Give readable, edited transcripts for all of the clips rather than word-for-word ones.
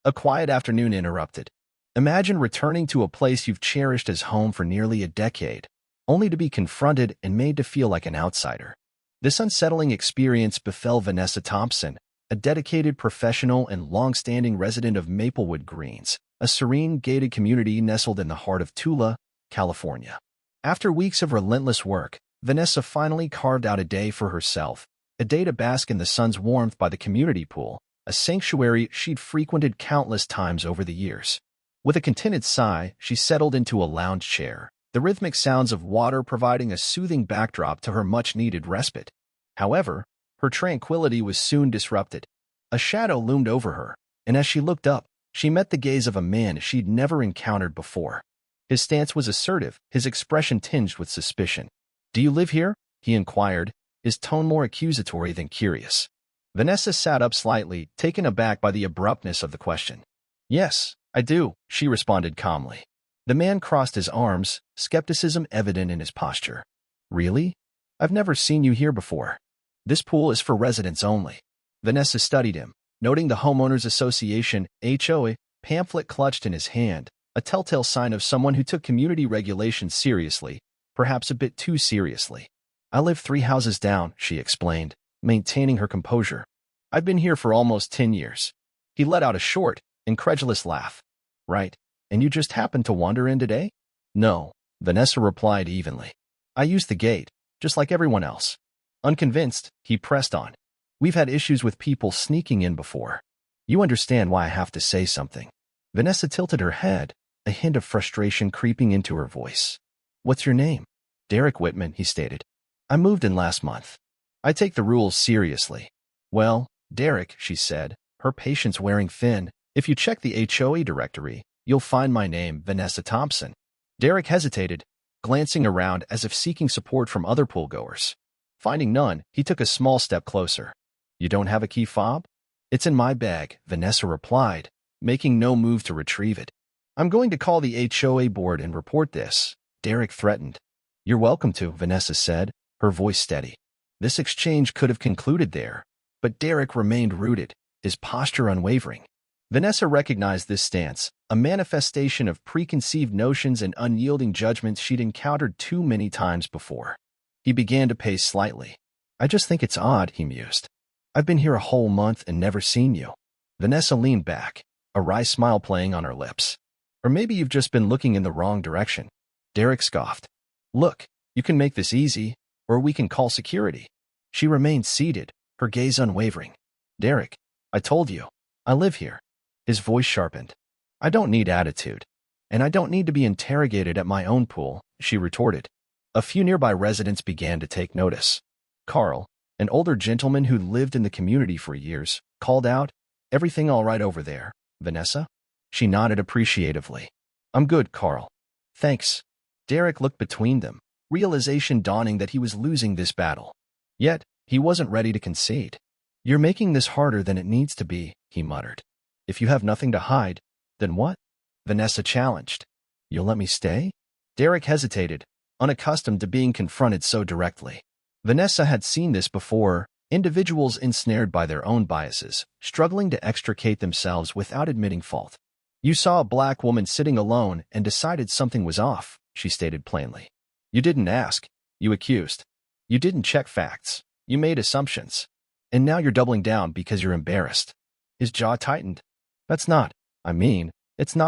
A quiet afternoon interrupted. Imagine returning to a place you've cherished as home for nearly a decade, only to be confronted and made to feel like an outsider. This unsettling experience befell Vanessa Thompson, a dedicated professional and long-standing resident of Maplewood Greens, a serene, gated community nestled in the heart of Tula, California. After weeks of relentless work, Vanessa finally carved out a day for herself, a day to bask in the sun's warmth by the community pool, a sanctuary she'd frequented countless times over the years. With a contented sigh, she settled into a lounge chair, the rhythmic sounds of water providing a soothing backdrop to her much-needed respite. However, her tranquility was soon disrupted. A shadow loomed over her, and as she looked up, she met the gaze of a man she'd never encountered before. His stance was assertive, his expression tinged with suspicion. "Do you live here?" he inquired, his tone more accusatory than curious. Vanessa sat up slightly, taken aback by the abruptness of the question. "Yes, I do," she responded calmly. The man crossed his arms, skepticism evident in his posture. "Really? I've never seen you here before. This pool is for residents only." Vanessa studied him, noting the Homeowners Association (HOA) pamphlet clutched in his hand, a telltale sign of someone who took community regulations seriously, perhaps a bit too seriously. "I live 3 houses down," she explained, maintaining her composure. "I've been here for almost 10 years. He let out a short, incredulous laugh. "Right, and you just happened to wander in today?" "No," Vanessa replied evenly. "I used the gate, just like everyone else." Unconvinced, he pressed on. "We've had issues with people sneaking in before. You understand why I have to say something." Vanessa tilted her head, a hint of frustration creeping into her voice. "What's your name?" "Derek Whitman," he stated. "I moved in last month. I take the rules seriously." "Well, Derek," she said, her patience wearing thin, "if you check the HOA directory, you'll find my name, Vanessa Thompson." Derek hesitated, glancing around as if seeking support from other poolgoers. Finding none, he took a small step closer. "You don't have a key fob?" "It's in my bag," Vanessa replied, making no move to retrieve it. "I'm going to call the HOA board and report this," Derek threatened. "You're welcome to," Vanessa said, her voice steady. This exchange could have concluded there, but Derek remained rooted, his posture unwavering. Vanessa recognized this stance, a manifestation of preconceived notions and unyielding judgments she'd encountered too many times before. He began to pace slightly. "I just think it's odd," he mused. "I've been here a whole month and never seen you." Vanessa leaned back, a wry smile playing on her lips. "Or maybe you've just been looking in the wrong direction." Derek scoffed. "Look, you can make this easy, or we can call security." She remained seated, her gaze unwavering. "Derek, I told you, I live here." His voice sharpened. "I don't need attitude. And I don't need to be interrogated at my own pool," she retorted. A few nearby residents began to take notice. Carl, an older gentleman who lived in the community for years, called out, "Everything all right over there, Vanessa?" She nodded appreciatively. "I'm good, Carl. Thanks." Derek looked between them, realization dawning that he was losing this battle. Yet, he wasn't ready to concede. "You're making this harder than it needs to be," he muttered. "If you have nothing to hide, then what?" Vanessa challenged. "You'll let me stay?" Derek hesitated, unaccustomed to being confronted so directly. Vanessa had seen this before, individuals ensnared by their own biases, struggling to extricate themselves without admitting fault. "You saw a black woman sitting alone and decided something was off," she stated plainly. "You didn't ask, you accused. You didn't check facts, you made assumptions. And now you're doubling down because you're embarrassed." His jaw tightened. It's not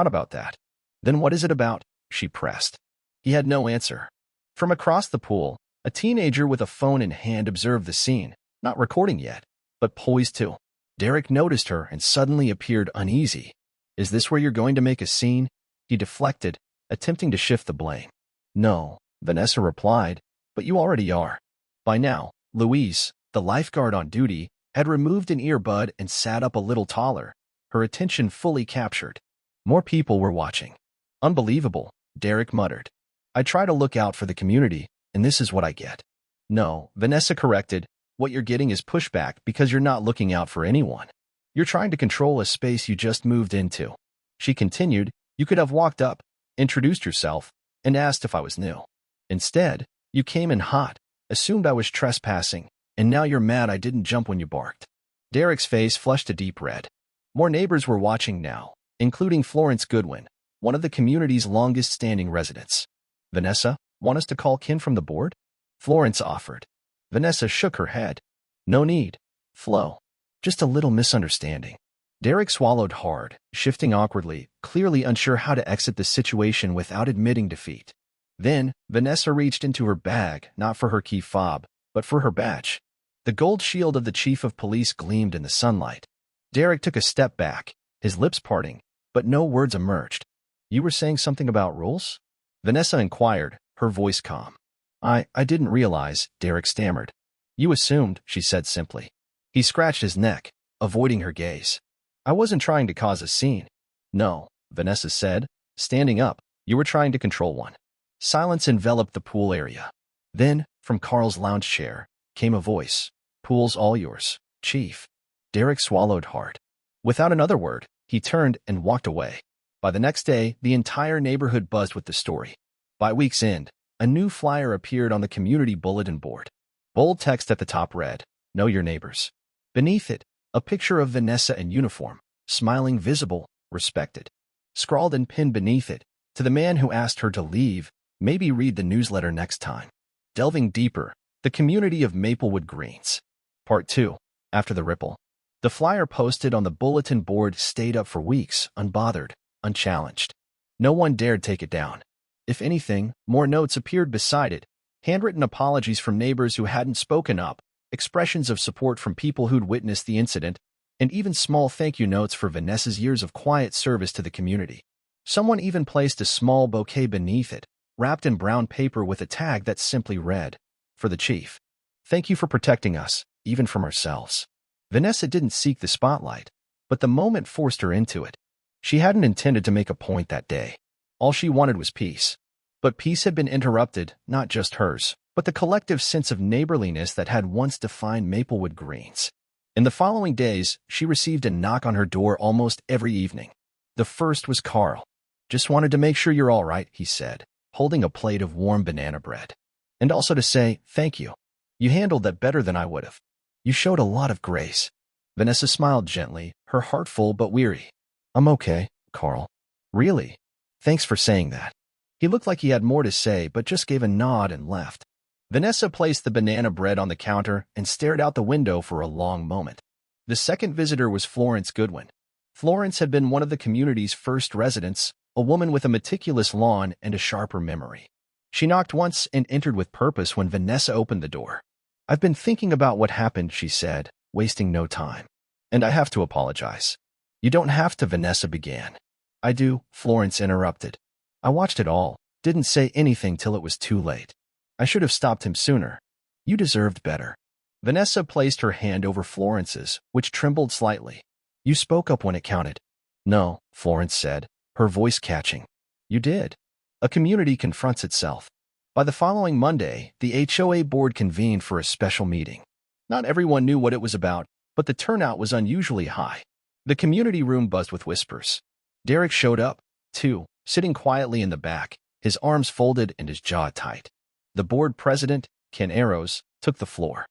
about that." "Then what is it about?" she pressed. He had no answer. From across the pool, a teenager with a phone in hand observed the scene, not recording yet, but poised to. Derek noticed her and suddenly appeared uneasy. "Is this where you're going to make a scene?" He deflected, attempting to shift the blame. "No," Vanessa replied, "but you already are." By now, Louise, the lifeguard on duty, had removed an earbud and sat up a little taller, her attention fully captured. More people were watching. "Unbelievable," Derek muttered. "I try to look out for the community, and this is what I get." "No," Vanessa corrected, "what you're getting is pushback because you're not looking out for anyone. You're trying to control a space you just moved into." She continued, "You could have walked up, introduced yourself, and asked if I was new. Instead, you came in hot, assumed I was trespassing, and now you're mad I didn't jump when you barked." Derek's face flushed a deep red. More neighbors were watching now, including Florence Goodwin, one of the community's longest-standing residents. Vanessa, want us to call Ken from the board? Florence offered. Vanessa shook her head. No need. Flo. Just a little misunderstanding. Derek swallowed hard, shifting awkwardly, clearly unsure how to exit the situation without admitting defeat. Then, Vanessa reached into her bag, not for her key fob, but for her badge. The gold shield of the chief of police gleamed in the sunlight. Derek took a step back, his lips parting, but no words emerged. You were saying something about rules? Vanessa inquired, her voice calm. I didn't realize, Derek stammered. You assumed, she said simply. He scratched his neck, avoiding her gaze. I wasn't trying to cause a scene. No, Vanessa said, standing up. You were trying to control one. Silence enveloped the pool area. Then, from Carl's lounge chair, came a voice. Pool's all yours, Chief. Derek swallowed hard. Without another word, he turned and walked away. By the next day, the entire neighborhood buzzed with the story. By week's end, a new flyer appeared on the community bulletin board. Bold text at the top read, Know your neighbors. Beneath it, a picture of Vanessa in uniform, smiling, visible, respected. Scrawled and pinned beneath it, to the man who asked her to leave, maybe read the newsletter next time. Delving deeper, the community of Maplewood Greens. Part 2. After the ripple. The flyer posted on the bulletin board stayed up for weeks, unbothered, unchallenged. No one dared take it down. If anything, more notes appeared beside it, handwritten apologies from neighbors who hadn't spoken up, expressions of support from people who'd witnessed the incident, and even small thank you notes for Vanessa's years of quiet service to the community. Someone even placed a small bouquet beneath it, wrapped in brown paper with a tag that simply read, For the Chief. Thank you for protecting us, even from ourselves. Vanessa didn't seek the spotlight, but the moment forced her into it. She hadn't intended to make a point that day. All she wanted was peace. But peace had been interrupted, not just hers, but the collective sense of neighborliness that had once defined Maplewood Greens. In the following days, she received a knock on her door almost every evening. The first was Carl. Just wanted to make sure you're all right, he said, holding a plate of warm banana bread. And also to say, thank you. You handled that better than I would have. You showed a lot of grace. Vanessa smiled gently, her heart full but weary. I'm okay, Carl. Really? Thanks for saying that. He looked like he had more to say, but just gave a nod and left. Vanessa placed the banana bread on the counter and stared out the window for a long moment. The second visitor was Florence Goodwin. Florence had been one of the community's first residents, a woman with a meticulous lawn and a sharper memory. She knocked once and entered with purpose when Vanessa opened the door. I've been thinking about what happened, she said, wasting no time. And I have to apologize. You don't have to, Vanessa began. I do, Florence interrupted. I watched it all, didn't say anything till it was too late. I should have stopped him sooner. You deserved better. Vanessa placed her hand over Florence's, which trembled slightly. You spoke up when it counted. No, Florence said, her voice catching. You did. A community confronts itself. By the following Monday, the HOA board convened for a special meeting. Not everyone knew what it was about, but the turnout was unusually high. The community room buzzed with whispers. Derek showed up, too, sitting quietly in the back, his arms folded and his jaw tight. The board president, Ken Arrows, took the floor.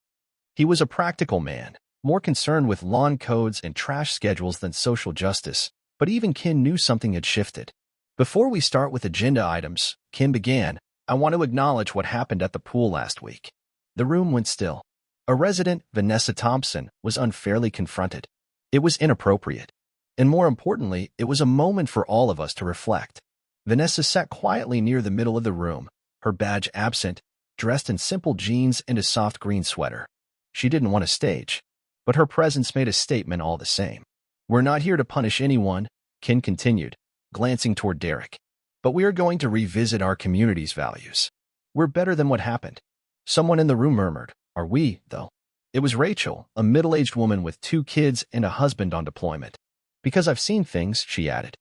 He was a practical man, more concerned with lawn codes and trash schedules than social justice, but even Ken knew something had shifted. Before we start with agenda items, Ken began, I want to acknowledge what happened at the pool last week. The room went still. A resident, Vanessa Thompson, was unfairly confronted. It was inappropriate. And more importantly, it was a moment for all of us to reflect. Vanessa sat quietly near the middle of the room, her badge absent, dressed in simple jeans and a soft green sweater. She didn't want a stage, but her presence made a statement all the same. We're not here to punish anyone, Ken continued, glancing toward Derek. But we are going to revisit our community's values. We're better than what happened. Someone in the room murmured, Are we, though? It was Rachel, a middle-aged woman with 2 kids and a husband on deployment. Because I've seen things, she added.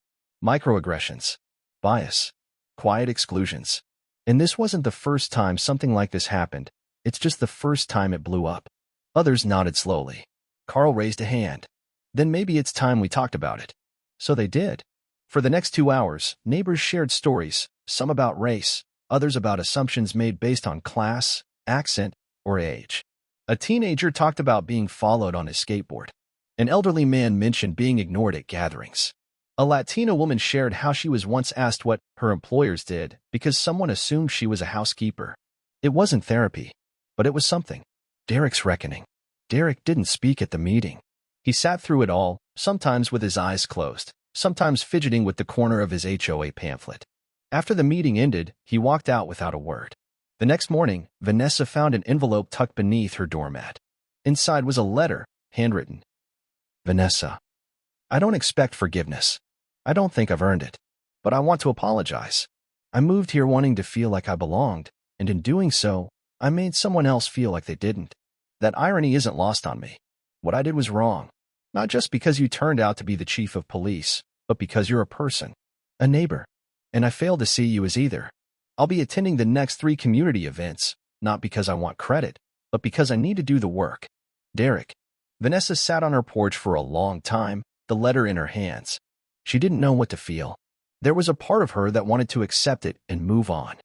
Microaggressions. Bias. Quiet exclusions. And this wasn't the first time something like this happened. It's just the first time it blew up. Others nodded slowly. Carl raised a hand. Then maybe it's time we talked about it. So they did. For the next 2 hours, neighbors shared stories, some about race, others about assumptions made based on class, accent, or age. A teenager talked about being followed on his skateboard. An elderly man mentioned being ignored at gatherings. A Latina woman shared how she was once asked what her employers did because someone assumed she was a housekeeper. It wasn't therapy, but it was something. Derek's reckoning. Derek didn't speak at the meeting. He sat through it all, sometimes with his eyes closed, sometimes fidgeting with the corner of his HOA pamphlet. After the meeting ended, he walked out without a word. The next morning, Vanessa found an envelope tucked beneath her doormat. Inside was a letter, handwritten. Vanessa, I don't expect forgiveness. I don't think I've earned it. But I want to apologize. I moved here wanting to feel like I belonged, and in doing so, I made someone else feel like they didn't. That irony isn't lost on me. What I did was wrong. Not just because you turned out to be the chief of police, but because you're a person, a neighbor. And I failed to see you as either. I'll be attending the next 3 community events, not because I want credit, but because I need to do the work. Derek. Vanessa sat on her porch for a long time, the letter in her hands. She didn't know what to feel. There was a part of her that wanted to accept it and move on.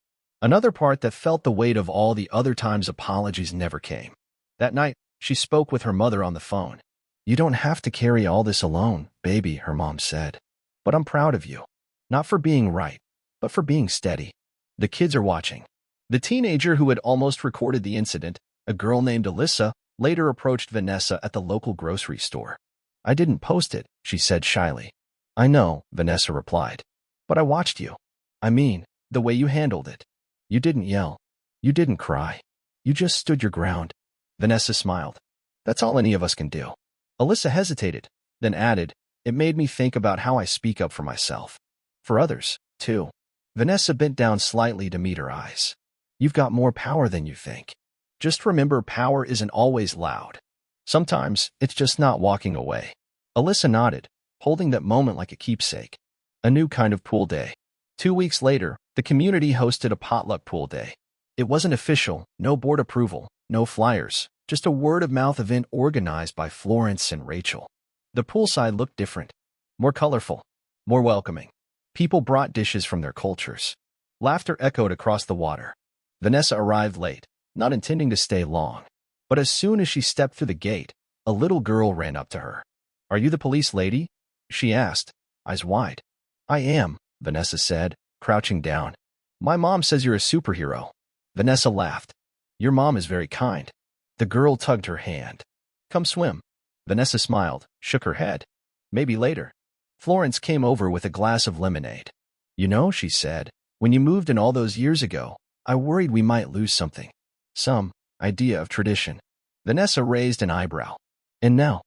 Another part that felt the weight of all the other times apologies never came. That night, she spoke with her mother on the phone. You don't have to carry all this alone, baby, her mom said. But I'm proud of you. Not for being right, but for being steady. The kids are watching. The teenager who had almost recorded the incident, a girl named Alyssa, later approached Vanessa at the local grocery store. I didn't post it, she said shyly. I know, Vanessa replied. But I watched you. I mean, the way you handled it. You didn't yell. You didn't cry. You just stood your ground. Vanessa smiled. That's all any of us can do. Alyssa hesitated, then added, it made me think about how I speak up for myself. For others, too. Vanessa bent down slightly to meet her eyes. You've got more power than you think. Just remember, power isn't always loud. Sometimes, it's just not walking away. Alyssa nodded, holding that moment like a keepsake. A new kind of pool day. 2 weeks later, the community hosted a potluck pool day. It wasn't official, no board approval, no flyers, just a word-of-mouth event organized by Florence and Rachel. The poolside looked different, more colorful, more welcoming. People brought dishes from their cultures. Laughter echoed across the water. Vanessa arrived late, not intending to stay long. But as soon as she stepped through the gate, a little girl ran up to her. Are you the police lady? She asked, eyes wide. I am, Vanessa said, crouching down. My mom says you're a superhero. Vanessa laughed. Your mom is very kind. The girl tugged her hand. Come swim. Vanessa smiled, shook her head. Maybe later. Florence came over with a glass of lemonade. You know, she said, when you moved in all those years ago, I worried we might lose something. Some idea of tradition. Vanessa raised an eyebrow. And now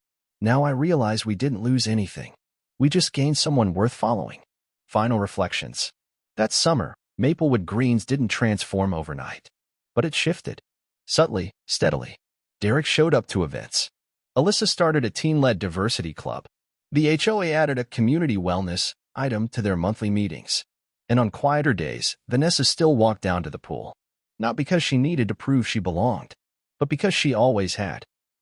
I realize we didn't lose anything. We just gained someone worth following. Final reflections. That summer, Maplewood Greens didn't transform overnight. But it shifted. Subtly, steadily. Derek showed up to events. Alyssa started a teen-led diversity club. The HOA added a community wellness item to their monthly meetings. And on quieter days, Vanessa still walked down to the pool. Not because she needed to prove she belonged, but because she always had.